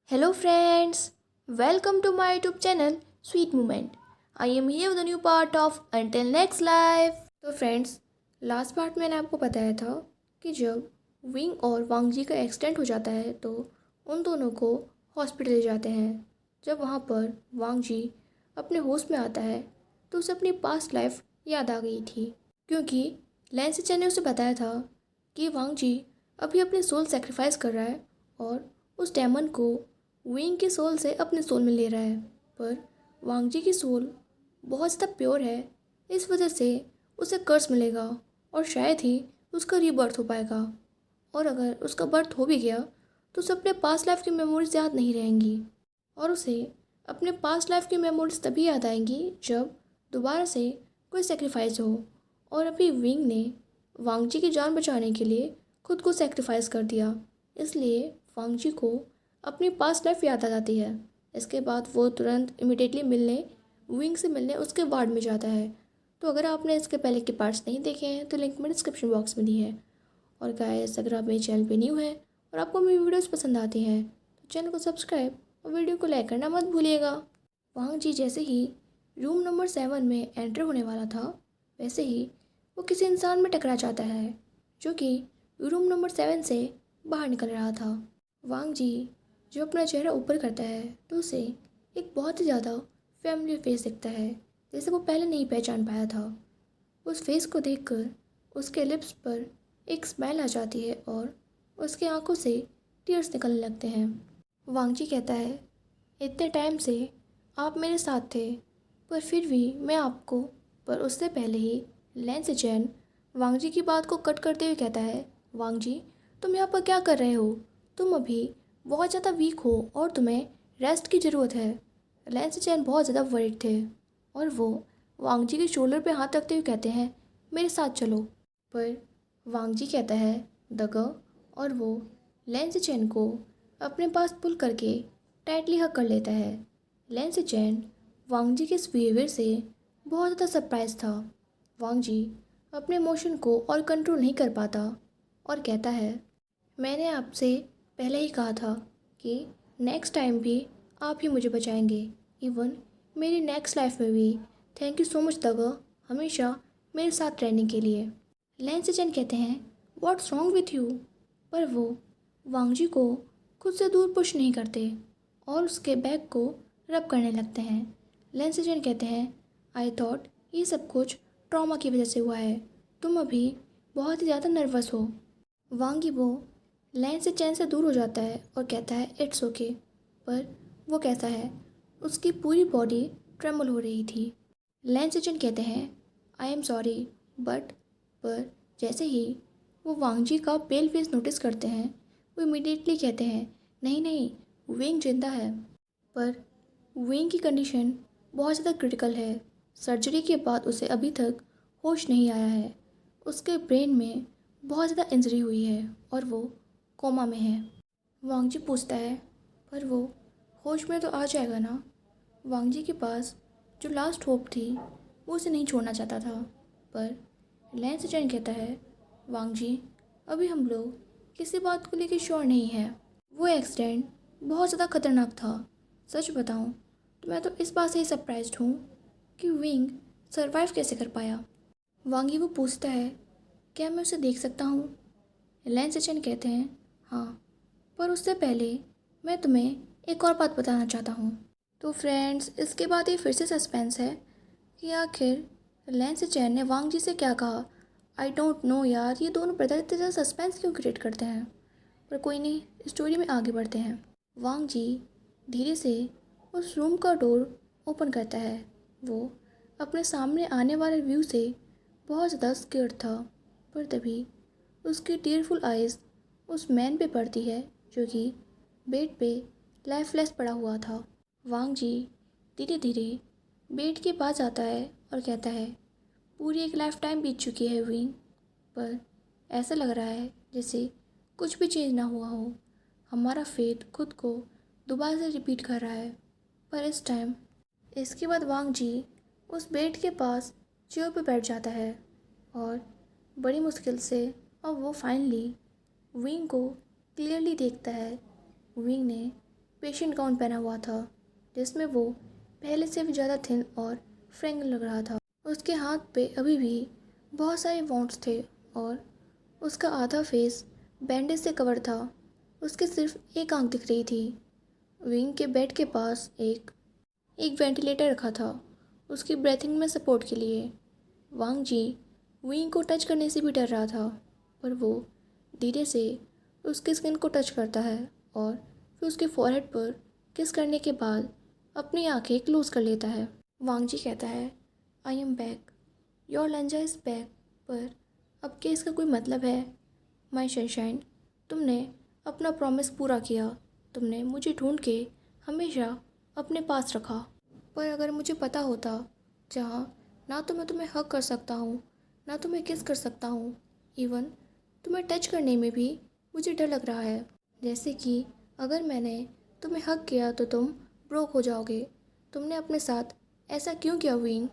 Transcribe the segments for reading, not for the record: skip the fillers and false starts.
Hello friends, welcome to my YouTube channel Sweet Moment. I am here with a new part of Until Next Life. तो friends, last part मैंने आपको बताया था कि जब wing और वांग जी का एक्सीडेंट हो जाता है तो उन दोनों को हॉस्पिटल ले जाते हैं। जब वहाँ पर वांग जी अपने होश में आता है तो उसे अपनी पास्ट लाइफ याद आ गई थी, क्योंकि लैंस चैन ने उसे बताया था कि वांग जी अभी अपनी सोल सेक्रीफाइस कर रहा है और उस डेमन को विंग की सोल से अपने सोल में ले रहा है। पर वांग जी की सोल बहुत ज़्यादा प्योर है, इस वजह से उसे कर्स मिलेगा और शायद ही उसका रीबर्थ हो पाएगा। और अगर उसका बर्थ हो भी गया तो उसे अपने पास्ट लाइफ की मेमोरीज याद नहीं रहेंगी और उसे अपने पास्ट लाइफ की मेमोरीज तभी याद आएंगी जब दोबारा से कोई सेक्रीफाइस हो। और अभी विंग ने वांग जी की जान बचाने के लिए खुद को सेक्रीफाइस कर दिया, इसलिए वांग जी को अपनी पास्ट लाइफ याद आ जाती है। इसके बाद वो तुरंत इमिडिएटली विंग से मिलने उसके वार्ड में जाता है। तो अगर आपने इसके पहले के पार्ट्स नहीं देखे हैं तो लिंक मैंने डिस्क्रिप्शन बॉक्स में दी है। और गाइस, अगर आप मेरे चैनल पे न्यू हैं और आपको मेरी वीडियोस पसंद आती हैं तो चैनल को सब्सक्राइब और वीडियो को लाइक करना मत भूलिएगा। वांग जी जैसे ही रूम नंबर 7 में एंटर होने वाला था, वैसे ही वो किसी इंसान में टकरा जाता है जो कि रूम नंबर 7 से बाहर निकल रहा था। वांग जी जो अपना चेहरा ऊपर करता है तो उसे एक बहुत ही ज़्यादा फैमिलियर फेस दिखता है, जैसे वो पहले नहीं पहचान पाया था। उस फेस को देखकर उसके लिप्स पर एक स्माइल आ जाती है और उसके आंखों से टीयर्स निकलने लगते हैं। वांग जी कहता है, इतने टाइम से आप मेरे साथ थे पर फिर भी मैं आपको। पर उससे पहले ही लैंस चैन वांग जी की बात को कट करते हुए कहता है, वांग जी तुम यहाँ पर क्या कर रहे हो? तुम अभी बहुत ज़्यादा वीक हो और तुम्हें रेस्ट की ज़रूरत है। लैंस चैन बहुत ज़्यादा वरिड थे और वो वांग जी के शोल्डर पे हाथ रखते हुए कहते हैं, मेरे साथ चलो। पर वांग जी कहता है दगा, और वो लैंस चैन को अपने पास पुल करके टाइटली हग कर लेता है। लैंस चैन वांग जी के इस बिहेवियर से बहुत ज़्यादा सरप्राइज था। वांग जी अपने इमोशन को और कंट्रोल नहीं कर पाता और कहता है, मैंने आपसे पहले ही कहा था कि नेक्स्ट टाइम भी आप ही मुझे बचाएंगे, इवन मेरी नेक्स्ट लाइफ में भी। थैंक यू सो मच दगा, हमेशा मेरे साथ रहने के लिए। लैंस चैन कहते हैं, व्हाट्स रॉन्ग विथ यू? पर वो वांग जी को खुद से दूर पुश नहीं करते और उसके बैग को रब करने लगते हैं। लैंस चैन कहते हैं, आई थॉट ये सब कुछ ट्रॉमा की वजह से हुआ है, तुम अभी बहुत ही ज़्यादा नर्वस हो। वांग वो लैंस चैन से दूर हो जाता है और कहता है, इट्स ओके। पर वो कैसा है, उसकी पूरी बॉडी ट्रेमल हो रही थी। लैंस चैन कहते हैं, आई एम सॉरी बट। पर जैसे ही वो वांग जी का पेल फेस नोटिस करते हैं, वो इमीडिएटली कहते हैं, नहीं नहीं, विंग जिंदा है। पर विंग की कंडीशन बहुत ज़्यादा क्रिटिकल है। सर्जरी के बाद उसे अभी तक होश नहीं आया है। उसके ब्रेन में बहुत ज़्यादा इंजरी हुई है और वो कोमा में है। वांग जी पूछता है, पर वो होश में तो आ जाएगा ना? वांग जी के पास जो लास्ट होप थी वो उसे नहीं छोड़ना चाहता था। पर लैंस चैन कहता है, वांग जी अभी हम लोग किसी बात को लेकर श्योर नहीं है। वो एक्सीडेंट बहुत ज़्यादा खतरनाक था। सच बताऊं तो मैं तो इस बात से ही सरप्राइज्ड हूँ कि विंग सरवाइव कैसे कर पाया। वांगी वो पूछता है, क्या मैं उसे देख सकता हूँ? लैंस चैन कहते हैं, हाँ, पर उससे पहले मैं तुम्हें एक और बात बताना चाहता हूँ। तो फ्रेंड्स, इसके बाद ये फिर से सस्पेंस है कि आखिर लैंस चैन ने वांग जी से क्या कहा। आई डोंट नो यार, ये दोनों ब्रदर इतने ज़्यादा सस्पेंस क्यों क्रिएट करते हैं। पर कोई नहीं, स्टोरी में आगे बढ़ते हैं। वांग जी धीरे से उस रूम का डोर ओपन करता है। वो अपने सामने आने वाले व्यू से बहुत ज़्यादा स्केर्ड था। पर तभी उसकी टीयरफुल आइज़ उस मैन पे पड़ती है जो कि बेड पे लाइफलेस पड़ा हुआ था। वांग जी धीरे धीरे बेड के पास आता है और कहता है, पूरी एक लाइफ टाइम बीत चुकी है विंग, पर ऐसा लग रहा है जैसे कुछ भी चेंज ना हुआ हो। हमारा फेट खुद को दोबारा से रिपीट कर रहा है। पर इस टाइम इसके बाद वांग जी उस बेड के पास चेयर पर बैठ जाता है और बड़ी मुश्किल से अब वो फाइनली विंग को क्लियरली देखता है। विंग ने पेशेंट गाउन पहना हुआ था जिसमें वो पहले से भी ज़्यादा थिन और फ्रैंक लग रहा था। उसके हाथ पे अभी भी बहुत सारे वॉन्ट्स थे और उसका आधा फेस बैंडेज से कवर था। उसके सिर्फ एक आंख दिख रही थी। विंग के बेड के पास एक वेंटिलेटर रखा था उसकी ब्रीथिंग में सपोर्ट के लिए। वांग जी विंग को टच करने से भी डर रहा था, पर वो धीरे से उसकी स्किन को टच करता है और फिर उसके फॉरहेड पर किस करने के बाद अपनी आंखें क्लोज कर लेता है। वांग जी कहता है, I am back, your लंजा is back. पर अब क्या इसका कोई मतलब है? माय सनशाइन, तुमने अपना प्रॉमिस पूरा किया। तुमने मुझे ढूंढ के हमेशा अपने पास रखा। पर अगर मुझे पता होता जहाँ ना तो मैं तुम्हें हग कर सकता हूँ ना तो मैं किस कर सकता हूँ, इवन तुम्हें टच करने में भी मुझे डर लग रहा है। जैसे कि अगर मैंने तुम्हें हग किया तो तुम ब्रोक हो जाओगे। तुमने अपने साथ ऐसा क्यों किया विंग?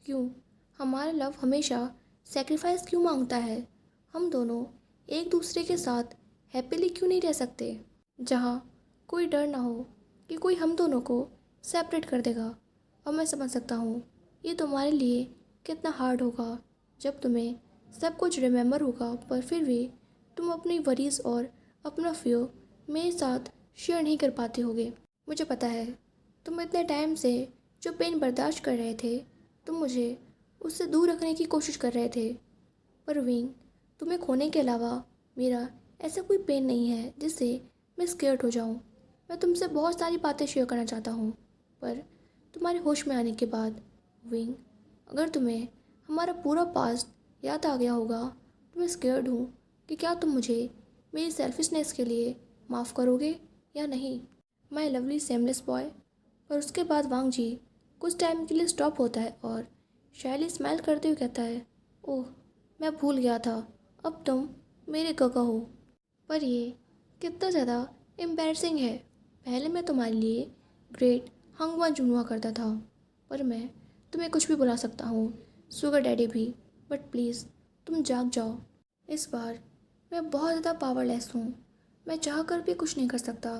क्यों हमारा लव हमेशा सेक्रीफाइस क्यों मांगता है? हम दोनों एक दूसरे के साथ हैप्पीली क्यों नहीं रह सकते, जहाँ कोई डर ना हो कि कोई हम दोनों को सेपरेट कर देगा? अब मैं समझ सकता हूँ ये तुम्हारे लिए कितना हार्ड होगा जब तुम्हें सब कुछ रिमेम्बर होगा, पर फिर भी तुम अपनी वरीज और अपना फियर मेरे साथ शेयर नहीं कर पाते होगे। मुझे पता है तुम इतने टाइम से जो पेन बर्दाश्त कर रहे थे, तुम मुझे उससे दूर रखने की कोशिश कर रहे थे। पर विंग, तुम्हें खोने के अलावा मेरा ऐसा कोई पेन नहीं है जिससे मैं स्केर्ड हो जाऊं। मैं तुमसे बहुत सारी बातें शेयर करना चाहता हूँ, पर तुम्हारे होश में आने के बाद विंग, अगर तुम्हें हमारा पूरा पास्ट याद आ गया होगा तो मैं स्केर्ड हूँ कि क्या तुम मुझे मेरी सेल्फिशनेस के लिए माफ़ करोगे या नहीं। My lovely seamless boy. पर उसके बाद वांग जी कुछ टाइम के लिए स्टॉप होता है और शायली स्माइल करते हुए कहता है, ओह मैं भूल गया था, अब तुम मेरे गगा हो। पर ये कितना ज़्यादा एम्बैरसिंग है। पहले मैं तुम्हारे लिए ग्रेट हंगवा जुनवा करता था, पर मैं तुम्हें कुछ भी बुला सकता हूँ, सुगर डैडी भी। बट प्लीज़ तुम जाग जाओ। इस बार मैं बहुत ज़्यादा पावरलेस हूँ। मैं चाह कर भी कुछ नहीं कर सकता,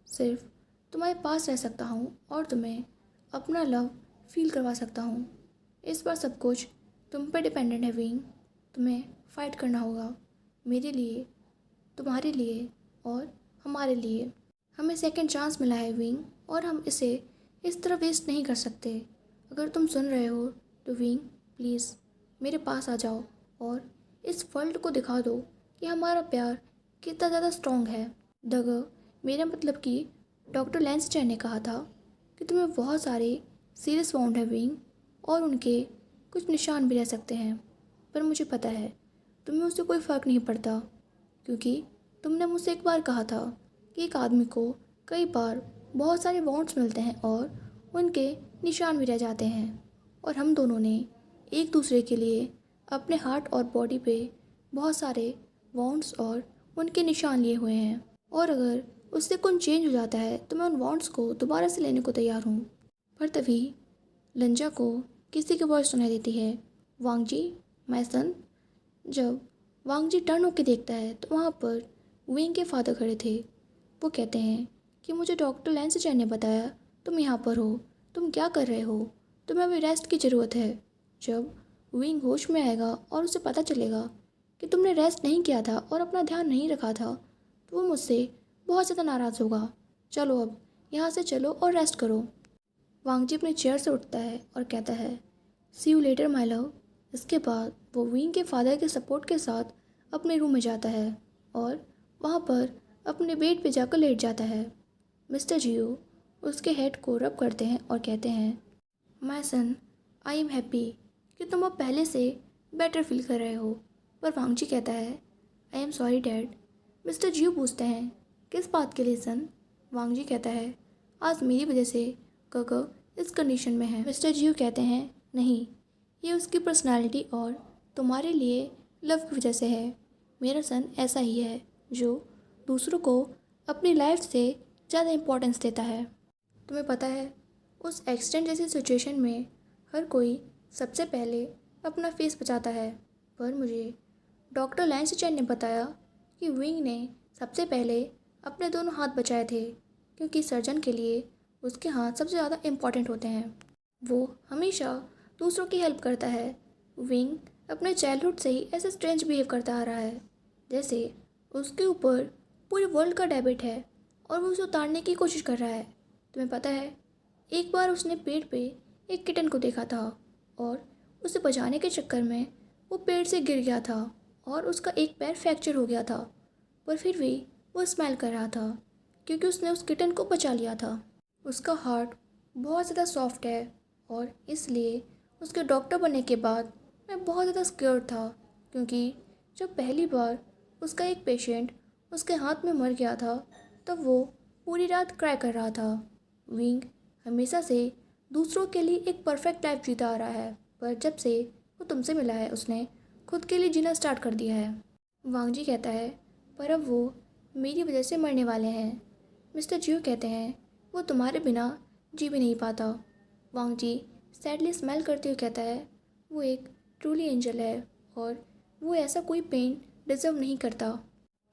सिर्फ तुम्हारे पास रह सकता हूँ और तुम्हें अपना लव फील करवा सकता हूँ। इस बार सब कुछ तुम पे डिपेंडेंट है विंग। तुम्हें फ़ाइट करना होगा मेरे लिए, तुम्हारे लिए और हमारे लिए। हमें सेकंड चांस मिला है विंग और हम इसे इस तरह वेस्ट नहीं कर सकते। अगर तुम सुन रहे हो तो विंग प्लीज़ मेरे पास आ जाओ और इस वर्ल्ड को दिखा दो कि हमारा प्यार कितना ज़्यादा स्ट्रॉन्ग है। दगा, मेरा मतलब कि डॉक्टर लेंस चैन ने कहा था कि तुम्हें बहुत सारे सीरियस वाउंड है विंग और उनके कुछ निशान भी रह सकते हैं। पर मुझे पता है तुम्हें उससे कोई फ़र्क नहीं पड़ता, क्योंकि तुमने मुझसे एक बार कहा था कि एक आदमी को कई बार बहुत सारे वाउंड्स मिलते हैं और उनके निशान भी रह जाते हैं। और हम दोनों ने एक दूसरे के लिए अपने हार्ट और बॉडी पे बहुत सारे वाउंड्स और उनके निशान लिए हुए हैं, और अगर उससे कुछ चेंज हो जाता है तो मैं उन वाउंड्स को दोबारा से लेने को तैयार हूँ। पर तभी लंजा को किसी की वॉइस सुनाई देती है, वांग जी माय सन। जब वांग जी टर्न होकर देखता है तो वहाँ पर विंग के फादर खड़े थे। वो कहते हैं कि मुझे डॉक्टर लेंस चैन ने बताया तुम यहाँ पर हो। तुम क्या कर रहे हो? तुम्हें अभी रेस्ट की ज़रूरत है। जब विंग होश में आएगा और उसे पता चलेगा कि तुमने रेस्ट नहीं किया था और अपना ध्यान नहीं रखा था तो वो मुझसे बहुत ज़्यादा नाराज़ होगा। चलो अब यहाँ से चलो और रेस्ट करो। वांग जी अपने चेयर से उठता है और कहता है, सी यू लेटर माय लव। इसके बाद वो विंग के फादर के सपोर्ट के साथ अपने रूम में जाता है और वहाँ पर अपने बेड पे जाकर लेट जाता है। मिस्टर जियो उसके हेड को रब करते हैं और कहते हैं, my son I am happy कि तुम अब पहले से बेटर फील कर रहे हो। पर वांग जी कहता है, I am sorry dad. Mister जियो पूछते हैं, किस बात के लिए सन? वांग जी कहता है, आज मेरी वजह से कका इस कंडीशन में है। मिस्टर जियो कहते हैं, नहीं, ये उसकी पर्सनालिटी और तुम्हारे लिए लव की वजह से है। मेरा सन ऐसा ही है जो दूसरों को अपनी लाइफ से ज़्यादा इम्पोर्टेंस देता है। तुम्हें पता है उस एक्सीडेंट जैसी सिचुएशन में हर कोई सबसे पहले अपना फेस बचाता है, पर मुझे डॉक्टर लेंस चैन ने बताया कि विंग ने सबसे पहले अपने दोनों हाथ बचाए थे। क्योंकि सर्जन के लिए उसके हाथ सबसे ज़्यादा इम्पॉर्टेंट होते हैं। वो हमेशा दूसरों की हेल्प करता है। विंग अपने चाइल्डहुड से ही ऐसे स्ट्रेंज बिहेव करता आ रहा है, जैसे उसके ऊपर पूरे वर्ल्ड का डेबिट है और वो उसे उतारने की कोशिश कर रहा है। तुम्हें पता है, एक बार उसने पेड़ पे एक किटन को देखा था और उसे बचाने के चक्कर में वो पेड़ से गिर गया था और उसका एक पैर फ्रैक्चर हो गया था। पर फिर भी वो स्माइल कर रहा था क्योंकि उसने उस किटन को बचा लिया था। उसका हार्ट बहुत ज़्यादा सॉफ्ट है और इसलिए उसके डॉक्टर बनने के बाद मैं बहुत ज़्यादा स्केर्ड था, क्योंकि जब पहली बार उसका एक पेशेंट उसके हाथ में मर गया था तब वो पूरी रात क्राई कर रहा था। विंग हमेशा से दूसरों के लिए एक परफेक्ट लाइफ जीता आ रहा है, पर जब से वो तुमसे मिला है उसने खुद के लिए जीना स्टार्ट कर दिया है। वांगजी कहता है, पर अब वो मेरी वजह से मरने वाले हैं। मिस्टर जियो कहते हैं, वो तुम्हारे बिना जी भी नहीं पाता। वांगजी सैडली स्माइल करते हुए कहता है, वो एक ट्रूली एंजल है और वो ऐसा कोई पेन डिजर्व नहीं करता।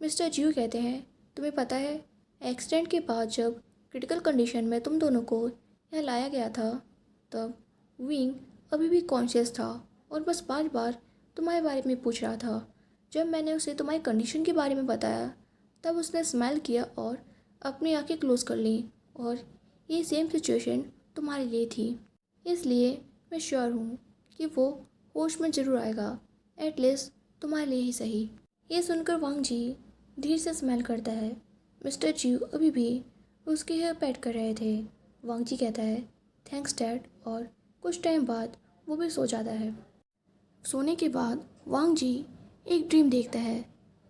मिस्टर जियो कहते हैं, तुम्हें पता है, एक्सीडेंट के बाद जब क्रिटिकल कंडीशन में तुम दोनों को यहाँ लाया गया था तब विंग अभी भी कॉन्शियस था और बस बार बार तुम्हारे बारे में पूछ रहा था। जब मैंने उसे तुम्हारी कंडीशन के बारे में बताया तब उसने स्माइल किया और अपनी आंखें क्लोज कर ली, और ये सेम सिचुएशन तुम्हारे लिए थी। इसलिए मैं श्योर हूँ कि वो होश में ज़रूर आएगा, एटलीस्ट तुम्हारे लिए ही सही। ये सुनकर वांग जी धीरे से स्माइल करता है। मिस्टर जी अभी भी उसके हेयर पैट कर रहे थे। वांग जी कहता है, थैंक्स डैड, और कुछ टाइम बाद वो भी सो जाता है। सोने के बाद वांग जी एक ड्रीम देखता है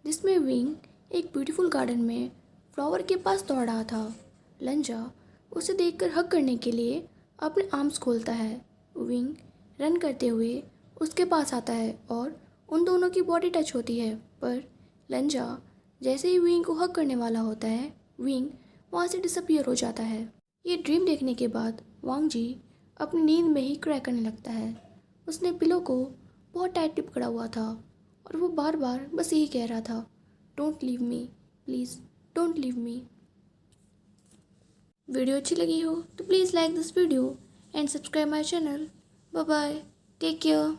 जिसमें विंग एक ब्यूटीफुल गार्डन में फ्लावर के पास दौड़ रहा था। लंजा उसे देखकर हग करने के लिए अपने आर्म्स खोलता है। विंग रन करते हुए उसके पास आता है और उन दोनों की बॉडी टच होती है, पर लंजा जैसे ही विंग को हग करने वाला होता है विंग वहाँ से डिसअपियर हो जाता है। ये ड्रीम देखने के बाद वांग जी अपनी नींद में ही क्राई करने लगता है। उसने पिलो को बहुत टाइटली पकड़ा हुआ था और वो बार बार बस यही कह रहा था, don't leave me, please don't leave me. Video अच्छी लगी हो तो please like this video and subscribe my channel. Bye bye, take care.